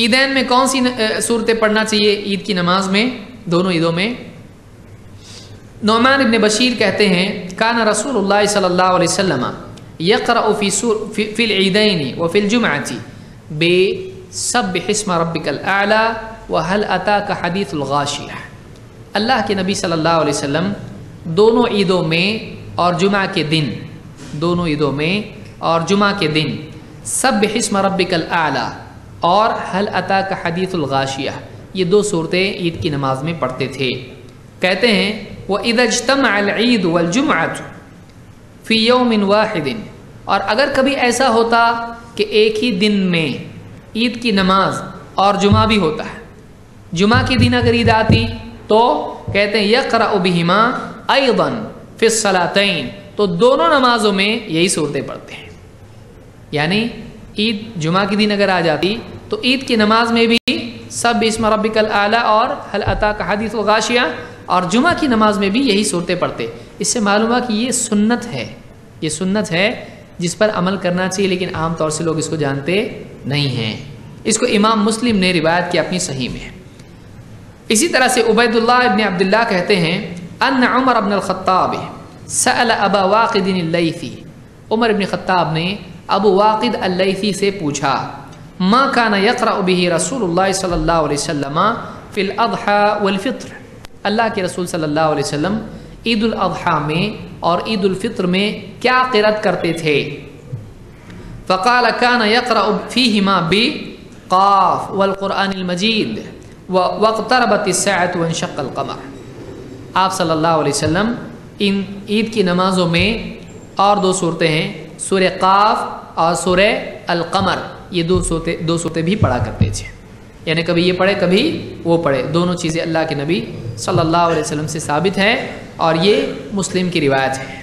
عیدین میں کون سی صورتیں پڑھنا چاہیے عید کی نماز میں؟ دونوں عیدوں میں نعمان ابن بشیر کہتے ہیں کان رسول اللہ صلی اللہ علیہ وسلم یقرأ فی العیدین وفی الجمعۃ بسبح اسم ربک الاعلی وهل اتاک حدیث الغاشیہ۔ اللہ کے نبی صلی اللہ علیہ وسلم دونوں عیدوں میں اور جمعہ کے دن، دونوں عیدوں میں اور جمعہ کے دن سبح اسم ربک الاعلی اور هل اتاک حدیث الغاشیہ یہ دو صورتیں عید کی نماز میں پڑھتے تھے۔ کہتے ہیں وَإِذَا اجْتَمَعَ الْعِيدُ وَالْجُمْعَةُ فِي يَوْمٍ وَاحِدٍ، اور اگر کبھی ایسا ہوتا کہ ایک ہی دن میں عید کی نماز اور جمعہ بھی ہوتا ہے، جمعہ کے دن اگر عید آتی تو کہتے ہیں يَقْرَأُ بِهِمَا أَيْضًا فِي الصَّلَاتَيْن، تو دونوں نمازوں میں یہی صورتیں پڑھتے ہیں۔ یعنی عید جمعہ کے دن اگر آ جاتی تو عید کی نماز میں بھی سب اسم ربک الاعلی اور هل اتاک حدیث الغاشیہ، اور جمعہ کی نماز میں بھی یہی صورتیں پڑھتے۔ اس سے معلوم ہوا کہ یہ سنت ہے، یہ سنت ہے جس پر عمل کرنا چاہیے، لیکن عام طور سے لوگ اس کو جانتے نہیں ہیں۔ اس کو امام مسلم نے روایت کی اپنی صحیح میں۔ اسی طرح سے عبید اللہ ابن عبداللہ کہتے ہیں ان عمر بن الخطاب سأل ابا واقد اللیثی، عمر ابن خطاب نے ابو واقد اللیثی سے پوچھا ما کان یقرأ به رسول اللہ صلی اللہ علیہ وسلم فی الاضحی والفطر، اللہ کے رسول صلی اللہ علیہ وسلم عید الاضحیٰ میں اور عید الفطر میں کیا قرأت کرتے تھے؟ فقال کان یقرأ فیہما بقاف والقرآن المجید واقتربت الساعة وانشق القمر۔ آپ صلی اللہ علیہ وسلم ان عید کی نمازوں میں اور دو صورتیں ہیں، سورہ قاف اور سورہ القمر، یہ دو صورتیں بھی پڑھا کرتے تھے۔ یعنی کبھی یہ پڑھے کبھی وہ پڑھے، دونوں چیزیں اللہ کے نبی صلی اللہ علیہ وسلم سے ثابت ہے، اور یہ مسلم کی روایت ہے۔